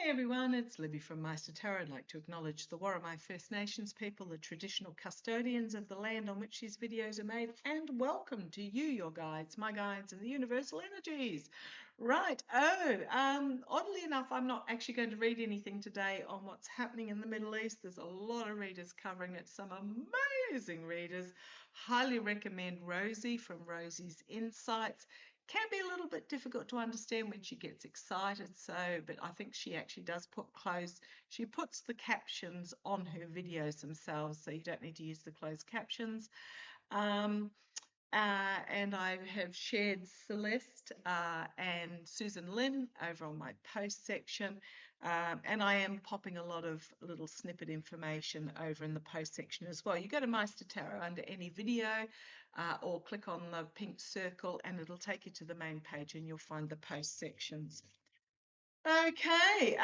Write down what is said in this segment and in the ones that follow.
Hey everyone, it's Libby from Maister Tarot. I'd like to acknowledge the Warramai First Nations people, the traditional custodians of the land on which these videos are made, and welcome to you, your guides, my guides, and the universal energies. Right, oddly enough, I'm not actually going to read anything today on what's happening in the Middle East. There's a lot of readers covering it, some amazing readers. Highly recommend Rosie from Rosie's Insights. Can be a little bit difficult to understand when she gets excited, but I think she actually does she puts the captions on her videos themselves, so you don't need to use the closed captions. And I have shared Celeste and Susan Lynn over on my post section, and I am popping a lot of little snippet information over in the post section as well. You go to Maister Tarot under any video or click on the pink circle and it'll take you to the main page and you'll find the post sections. Okay,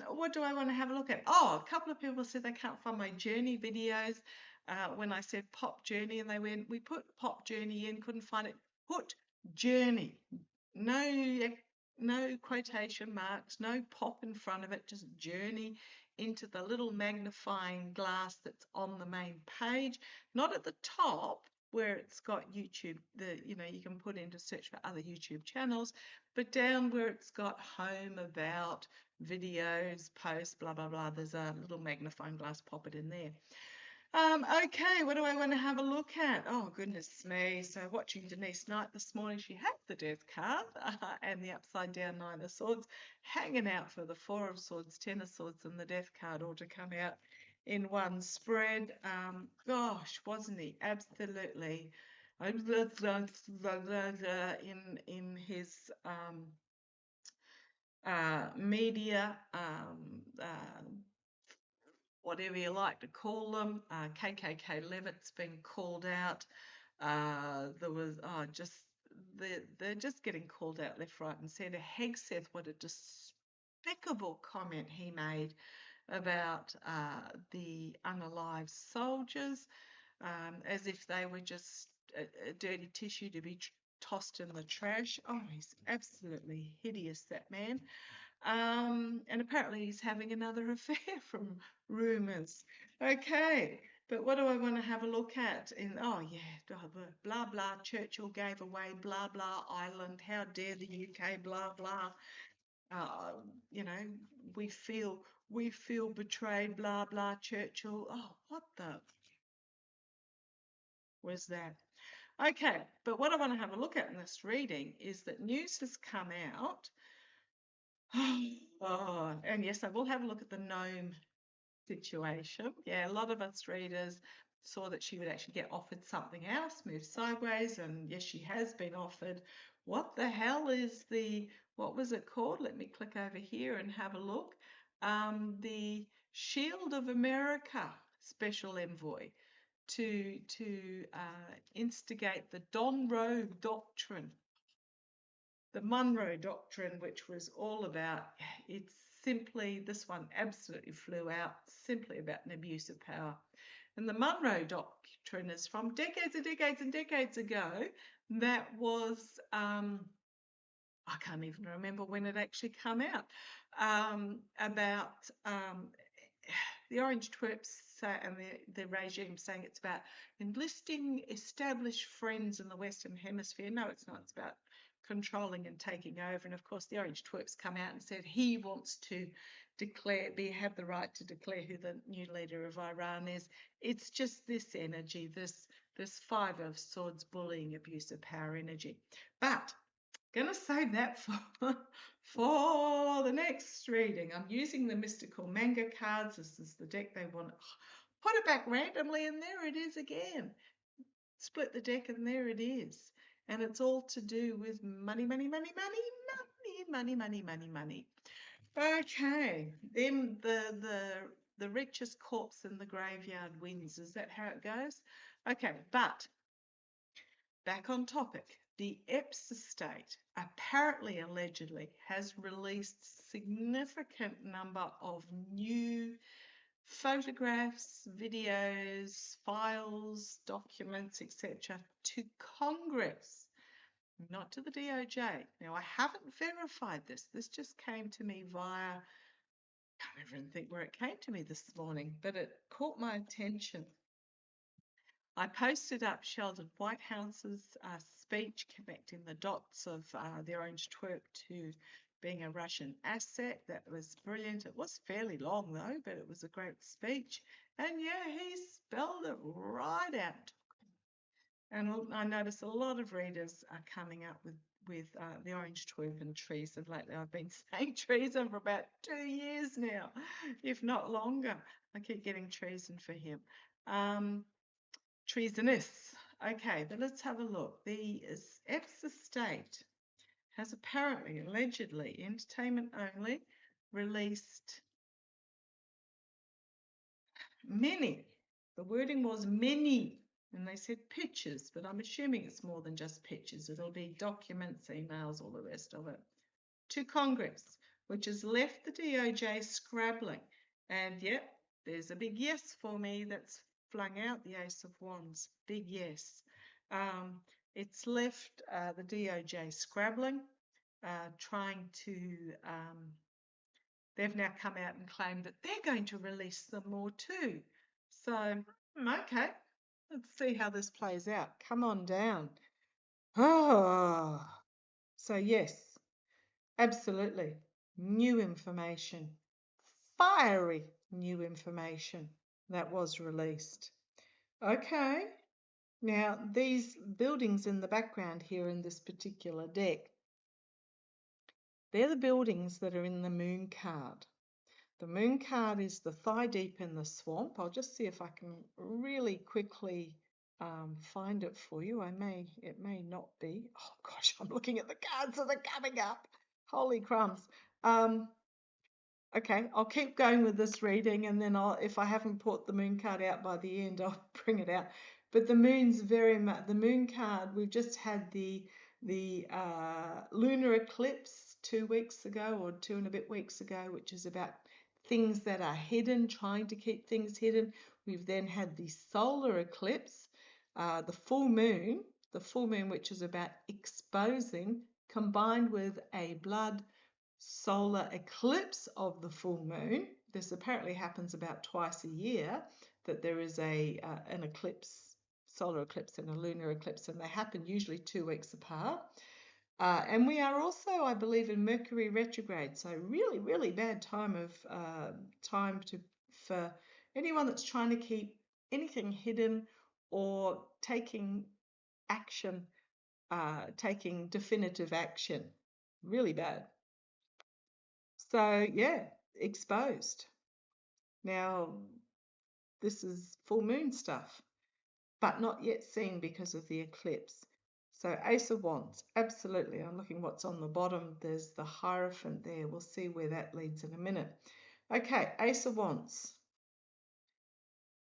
what do I want to have a look at? Oh, a couple of people said they can't find my journey videos. When I said pop journey, and they went, we put pop journey in, couldn't find it. Put journey, no quotation marks, no pop in front of it, just journey into the little magnifying glass that's on the main page, not at the top where it's got YouTube, you can put in to search for other YouTube channels, but down where it's got home, about, videos, posts, blah, blah, blah, there's a little magnifying glass, pop it in there. Okay, what do I want to have a look at? Oh, goodness me. So watching Denise Knight this morning, she had the Death card and the upside down Nine of Swords, hanging out for the Four of Swords, Ten of Swords, and the Death card all to come out in one spread. Gosh, wasn't he absolutely in his media, whatever you like to call them, KKK Levitt's been called out. There was they're just getting called out left, right, and centre. Hegseth, what a despicable comment he made about the unalived soldiers, as if they were just a dirty tissue to be tossed in the trash. Oh, he's absolutely hideous, that man. And apparently he's having another affair from rumours. Okay, but what do I want to have a look at? Oh yeah, blah blah, Churchill gave away blah blah Ireland, how dare the UK, blah blah. You know, we feel betrayed, blah blah, Churchill. Oh, what the was that? Okay, but what I want to have a look at in this reading is that news has come out. Oh, and yes, I will have a look at the gnome situation. Yeah, a lot of us readers saw that she would actually get offered something else, move sideways, and yes, she has been offered. What the hell is what was it called? Let me click over here and have a look. The Shield of America Special Envoy to instigate the Monroe Doctrine. The Monroe Doctrine, which was all about, it's simply, this one absolutely flew out, simply about an abuse of power. And the Monroe Doctrine is from decades and decades and decades ago. That was, I can't even remember when it actually came out, about the Orange Twerps and the regime saying it's about enlisting established friends in the Western Hemisphere. No, it's not. It's about controlling and taking over. And of course, the Orange Twerps come out and said he wants to have the right to declare who the new leader of Iran is. It's just this energy, this Five of Swords bullying, abuse of power energy. But going to save that for the next reading. I'm using the Mystical Manga cards. This is the deck they want. Put it back randomly and there it is again. Split the deck and there it is. And it's all to do with money, money, money, money, money, money, money, money, money. Okay, then the richest corpse in the graveyard wins. Is that how it goes? Okay, but back on topic. The Epps estate apparently, allegedly, has released significant number of new photographs, videos, files, documents, etc. to Congress, not to the DOJ. Now, I haven't verified this. This just came to me via can't even think where it came to me this morning, but it caught my attention. I posted up Sheldon Whitehouse's speech connecting the dots of the orange twerp to being a Russian asset. That was brilliant. It was fairly long though, but it was a great speech. And yeah, he spelled it right out. And I notice a lot of readers are coming up with the orange twerp and treason lately. I've been saying treason for about 2 years now, if not longer. I keep getting treason for him. Treasonous. Okay, but let's have a look. The Epps estate has apparently, allegedly, entertainment only, released many. The wording was many, and they said pictures, but I'm assuming it's more than just pictures. It'll be documents, emails, all the rest of it. To Congress, which has left the DOJ scrabbling. And yep, there's a big yes for me that's flung out the Ace of Wands. Big yes. It's left the DOJ scrabbling, trying to... they've now come out and claimed that they're going to release them more too. So, okay, let's see how this plays out. Come on down. Oh, so yes, absolutely. New information, fiery new information that was released. Okay, now these buildings in the background here in this particular deck, they're the buildings that are in the moon card. The moon card is the thigh deep in the swamp. I'll just see if I can really quickly find it for you. It may not be. Oh gosh, I'm looking at the cards that are coming up. Holy crumbs. Okay, I'll keep going with this reading, and then if I haven't put the moon card out by the end, I'll bring it out. But the moon's very much the moon card. We've just had the lunar eclipse 2 weeks ago, or 2 and a bit weeks ago, which is about things that are hidden, trying to keep things hidden. We've then had the solar eclipse, the full moon, which is about exposing, combined with a blood solar eclipse of the full moon. This apparently happens about twice a year, that there is an eclipse, solar eclipse and a lunar eclipse, and they happen usually 2 weeks apart. And we are also, I believe, in Mercury retrograde, so really, really bad time for anyone that's trying to keep anything hidden or taking action, taking definitive action. Really bad. So yeah, exposed. Now, this is full moon stuff, but not yet seen because of the eclipse. So Ace of Wands, absolutely. I'm looking what's on the bottom. There's the Hierophant there. We'll see where that leads in a minute. Okay, Ace of Wands.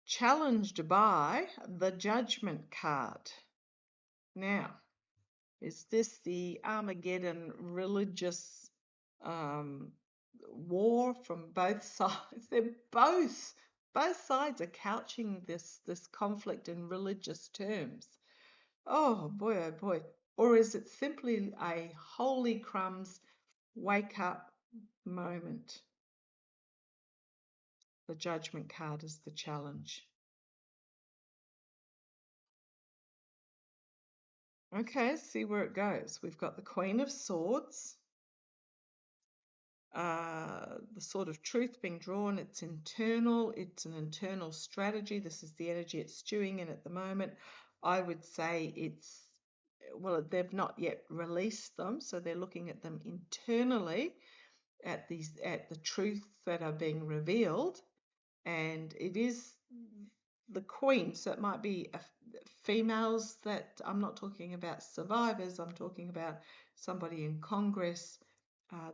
Challenged by the Judgment card. Now, is this the Armageddon religious war from both sides? They're both sides are couching this conflict in religious terms. Oh boy. Or is it simply a holy crumbs wake up moment? The Judgment card is the challenge. Okay, see where it goes. We've got the Queen of Swords. The Sword of Truth being drawn. It's internal. It's an internal strategy. This is the energy it's stewing in at the moment. I would say they've not yet released them, so they're looking at them internally, at the truths that are being revealed, and it is the Queen, so it might be females that, I'm not talking about survivors, I'm talking about somebody in Congress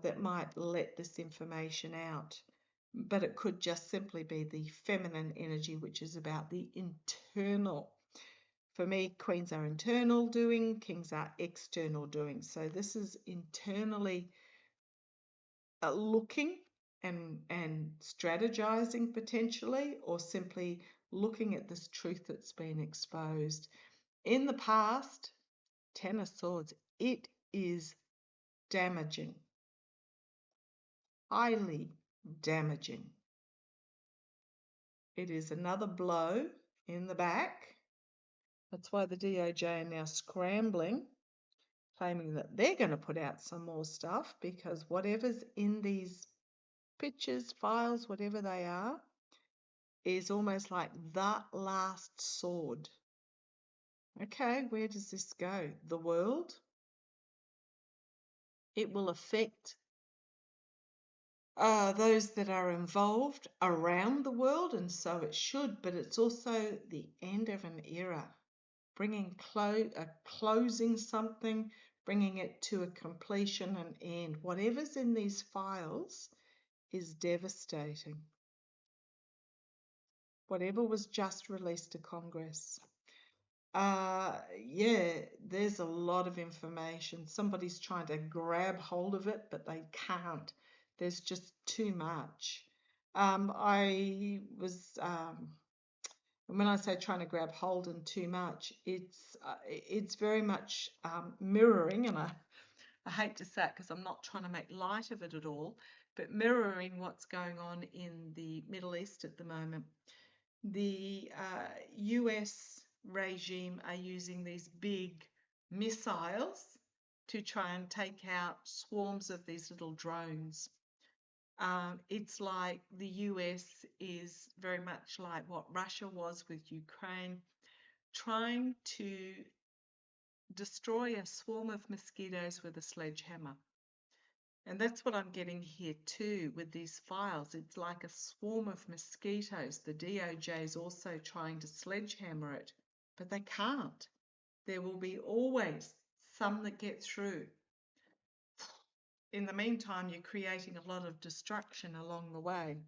that might let this information out. But it could just simply be the feminine energy, which is about the internal. For me, queens are internal doing, kings are external doing. So this is internally looking and strategizing potentially, or simply looking at this truth that's been exposed. In the past, Ten of Swords, it is damaging, highly damaging. It is another blow in the back. That's why the DOJ are now scrambling, claiming that they're going to put out some more stuff, because whatever's in these pictures, files, whatever they are, is almost like the last sword. Okay, where does this go? The world? It will affect those that are involved around the world, and so it should, but it's also the end of an era, bringing closing something, bringing it to a completion and end. Whatever's in these files is devastating. Whatever was just released to Congress. Yeah, there's a lot of information. Somebody's trying to grab hold of it, but they can't. There's just too much. I was, when I say trying to grab hold and too much, it's very much mirroring, and I hate to say it because I'm not trying to make light of it at all, but mirroring what's going on in the Middle East at the moment. The US regime are using these big missiles to try and take out swarms of these little drones. It's like the US is very much like what Russia was with Ukraine, trying to destroy a swarm of mosquitoes with a sledgehammer. And that's what I'm getting here too with these files. It's like a swarm of mosquitoes. The DOJ is also trying to sledgehammer it, but they can't. There will be always some that get through. In the meantime, you're creating a lot of destruction along the way.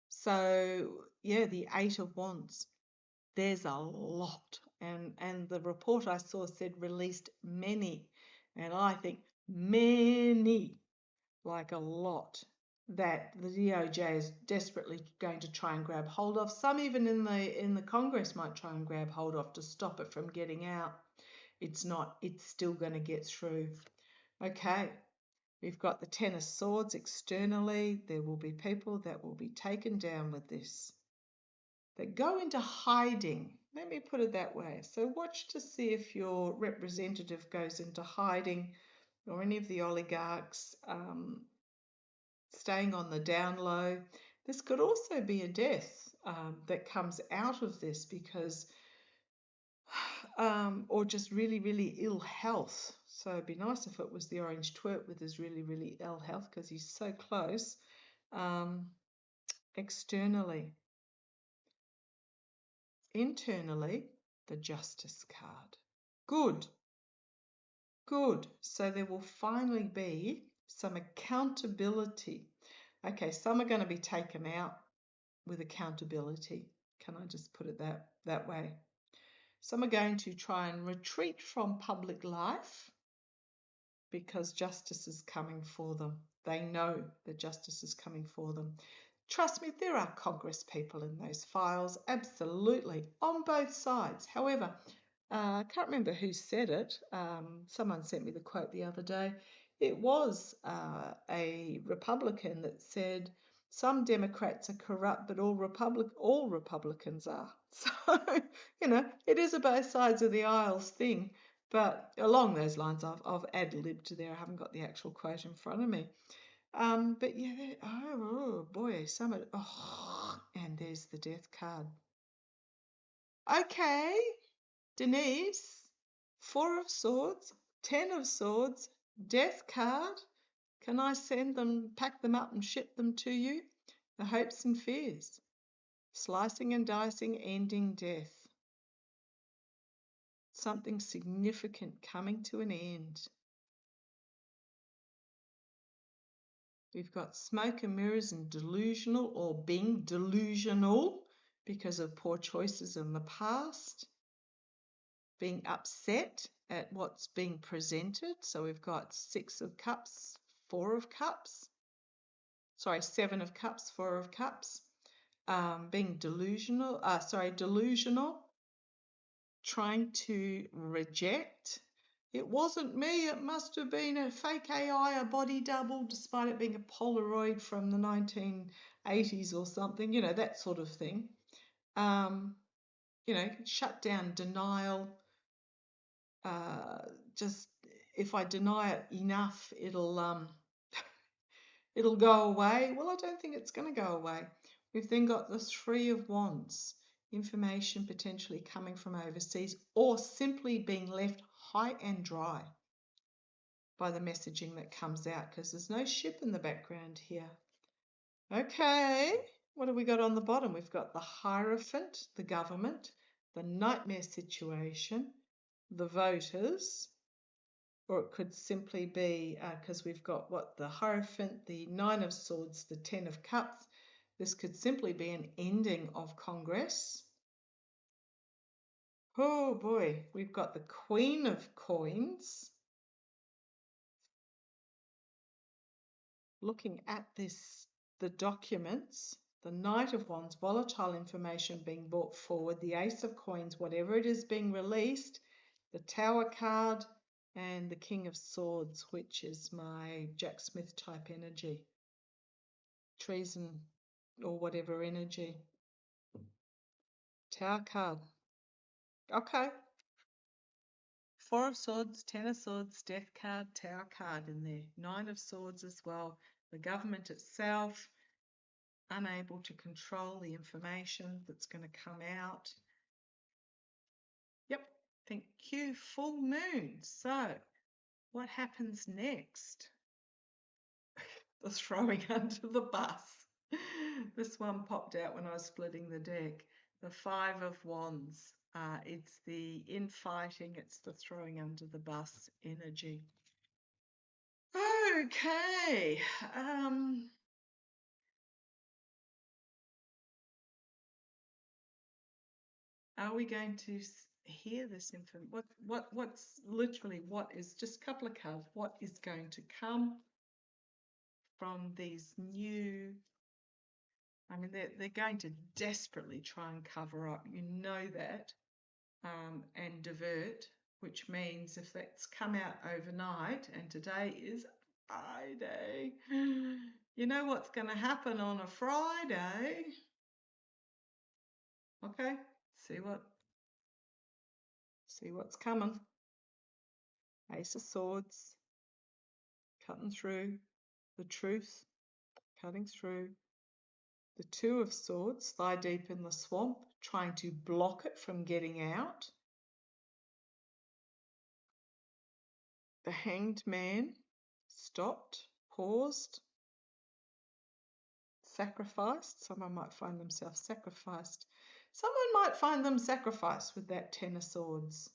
So, yeah, the Eight of Wands, there's a lot. And the report I saw said released many. And I think many, like a lot, that the DOJ is desperately going to try and grab hold of. Some even in the Congress might try and grab hold of to stop it from getting out. It's not, it's still going to get through. Okay, we've got the Ten of Swords externally. There will be people that will be taken down with this. They go into hiding. Let me put it that way. So watch to see if your representative goes into hiding, or any of the oligarchs staying on the down low. This could also be a death that comes out of this, because or just really, really ill health. So it'd be nice if it was the orange twerp with his really, really ill health, because he's so close. Externally. Internally, the Justice card. Good. Good. So there will finally be some accountability. Okay, some are going to be taken out with accountability. Can I just put it that way? Some are going to try and retreat from public life because justice is coming for them. They know that justice is coming for them. Trust me, there are Congress people in those files, absolutely, on both sides. However, I can't remember who said it. Someone sent me the quote the other day. It was a Republican that said, some Democrats are corrupt, but all Republicans are. So, it is a both sides of the aisles thing. But along those lines, I've ad-libbed there. I haven't got the actual quote in front of me. But yeah, oh boy, and there's the death card. Okay, Denise, 4 of Swords, 10 of Swords, death card. Can I send them, pack them up and ship them to you? The hopes and fears. Slicing and dicing, ending death. Something significant coming to an end. We've got smoke and mirrors and delusional, or being delusional because of poor choices in the past. Being upset at what's being presented. So we've got 6 of Cups, 4 of Cups. Sorry, 7 of Cups, 4 of Cups. Being delusional, delusional. Trying to reject It wasn't me, it must have been a fake AI, a body double, despite it being a Polaroid from the 1980s or something, you know, that sort of thing. You know, shut down, denial. Just if I deny it enough, it'll go away. Well, I don't think it's going to go away. We've then got the Three of Wands, information potentially coming from overseas or simply being left high and dry by the messaging that comes out, because there's no ship in the background here. Okay, what have we got on the bottom? We've got the Hierophant, the government, the nightmare situation, the voters, or it could simply be, because we've got what, the Hierophant, the Nine of Swords, the Ten of Cups. This could simply be an ending of Congress. Oh boy, we've got the Queen of Coins. Looking at this, the documents, the Knight of Wands, volatile information being brought forward, the Ace of Coins, whatever it is being released, the Tower card, and the King of Swords, which is my Jack Smith type energy. Treason or whatever energy. Tower card. Okay. Four of Swords, Ten of Swords, Death card, Tower card in there. Nine of Swords as well. The government itself, unable to control the information that's going to come out. Yep, thank you. Full moon. So, what happens next? The throwing under the bus. This one popped out when I was splitting the deck. The Five of Wands. It's the infighting, it's the throwing under the bus energy. Okay. Are we going to hear this information? What's literally, what is, just a couple of cards, what is going to come from these new, I mean, they're going to desperately try and cover up, you know that, and divert, which means if that's come out overnight, and today is Friday, you know what's going to happen on a Friday. Okay, see what's coming. Ace of Swords, cutting through the truth, cutting through. The Two of Swords, thigh deep in the swamp, trying to block it from getting out. The Hanged Man, stopped, paused, sacrificed. Someone might find themselves sacrificed. Someone might find them sacrificed with that Ten of Swords.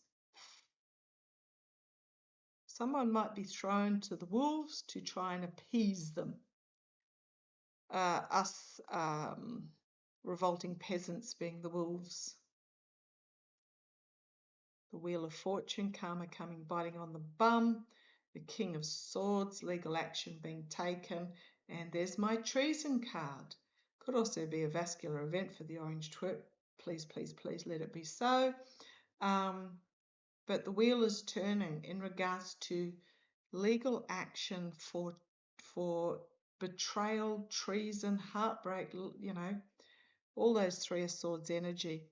Someone might be thrown to the wolves to try and appease them. Us revolting peasants being the wolves. The Wheel of Fortune, karma coming, biting on the bum. The King of Swords, legal action being taken. And there's my treason card. Could also be a vascular event for the orange twerp. Please, please, please let it be so. But the wheel is turning in regards to legal action for betrayal, treason, heartbreak, you know, all those Three of Swords energy.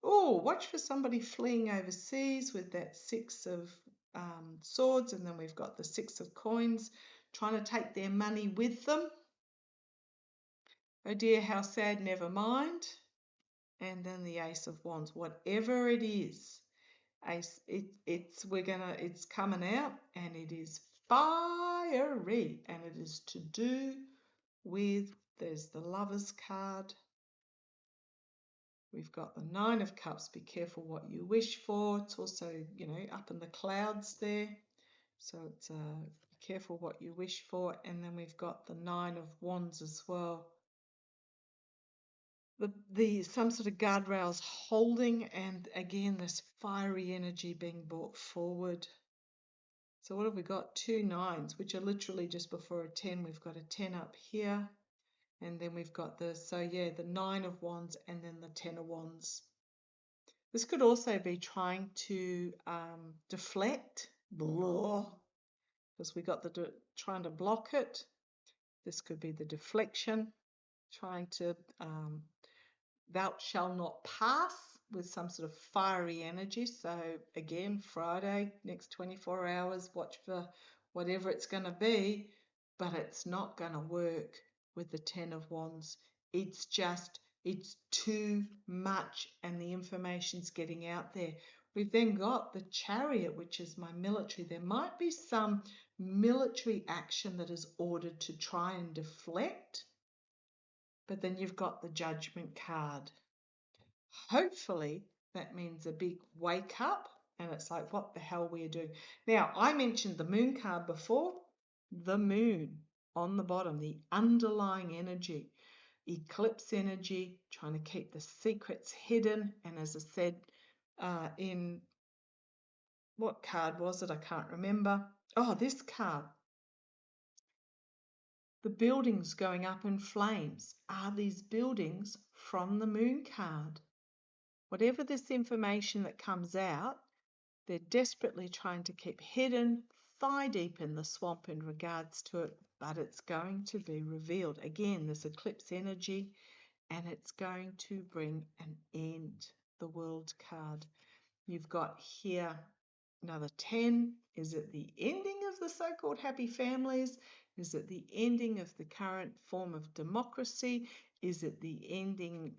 Oh, watch for somebody fleeing overseas with that Six of Swords, and then we've got the Six of Coins, trying to take their money with them. Oh dear, how sad, never mind. And then the Ace of Wands, whatever it is, it's coming out, and it is fiery, and it is to do with, there's the Lover's card. We've got the Nine of Cups, be careful what you wish for. It's also, you know, up in the clouds there. So it's be careful what you wish for. And then we've got the Nine of Wands as well. Some sort of guardrails holding, and again, this fiery energy being brought forward. So what have we got? Two nines, which are literally just before a 10. We've got a 10 up here. And then we've got the Nine of Wands and then the Ten of Wands. This could also be trying to deflect, because we got the trying to block it. This could be the deflection, trying to thou shall not pass with some sort of fiery energy. So again, Friday, next 24 hours, watch for whatever it's going to be, but it's not going to work with the 10 of Wands. It's too much, and the information's getting out there. We've then got the Chariot, which is my military. There might be some military action that is ordered to try and deflect, but then you've got the Judgment card. Hopefully that means a big wake up, and it's like, what the hell we are doing. Now, I mentioned the Moon card before. The Moon on the bottom, the underlying energy, eclipse energy, trying to keep the secrets hidden. And as I said, in what card was it? I can't remember. Oh, this card. The buildings going up in flames. Are these buildings from the Moon card? Whatever this information that comes out, they're desperately trying to keep hidden, thigh deep in the swamp in regards to it, but it's going to be revealed. Again, this eclipse energy, and it's going to bring an end. The World card. You've got here another 10. Is it the ending of the so-called happy families? Is it the ending of the current form of democracy? Is it the ending?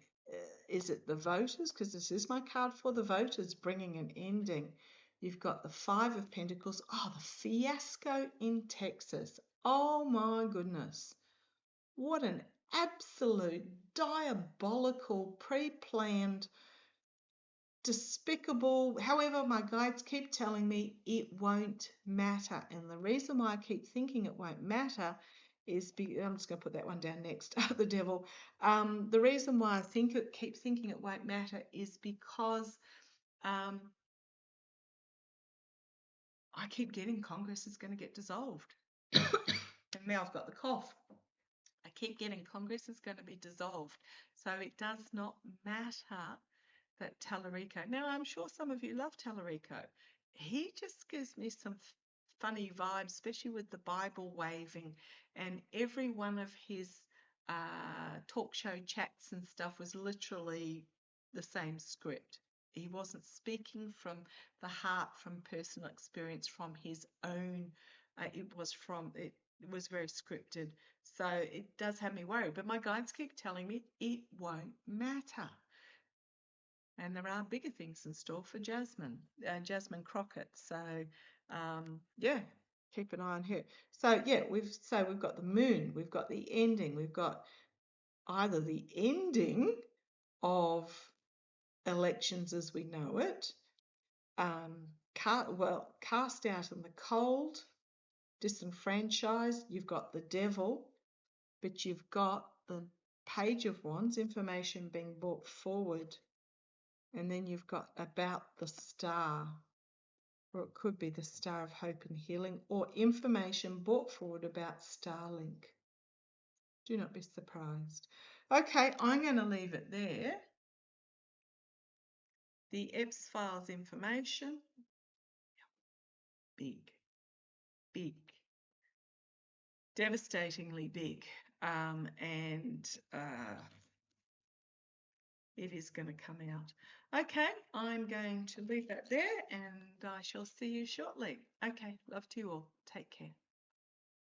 Is it the voters? Because this is my card for the voters, bringing an ending. You've got the 5 of Pentacles. Oh, the fiasco in Texas. Oh my goodness. What an absolute diabolical, pre-planned, despicable. However, my guides keep telling me it won't matter. And the reason why I keep thinking it won't matter is I'm just going to put that one down next. The devil. The reason why I keep thinking it won't matter is because I keep getting Congress is going to get dissolved. And now I've got the cough. I keep getting Congress is going to be dissolved. So it does not matter that Tallarico. Now, I'm sure some of you love Tallarico. He just gives me some funny vibes, especially with the Bible waving, and every one of his talk show chats and stuff was literally the same script. He wasn't speaking from the heart, from personal experience, from his own. It was very scripted. So it does have me worried. But my guides keep telling me it won't matter. And there are bigger things in store for Jasmine Crockett. So, yeah, keep an eye on her. So, yeah, we've got the Moon, we've got the ending, we've got either the ending of elections as we know it, cast out in the cold, disenfranchised. You've got the devil, but you've got the Page of Wands, information being brought forward. And then you've got about the star, or it could be the Star of Hope and Healing, or information brought forward about Starlink. Do not be surprised. Okay, I'm going to leave it there. The Epps Files information, big, devastatingly big, and it is going to come out. Okay, I'm going to leave that there, and I shall see you shortly. Okay, love to you all. Take care.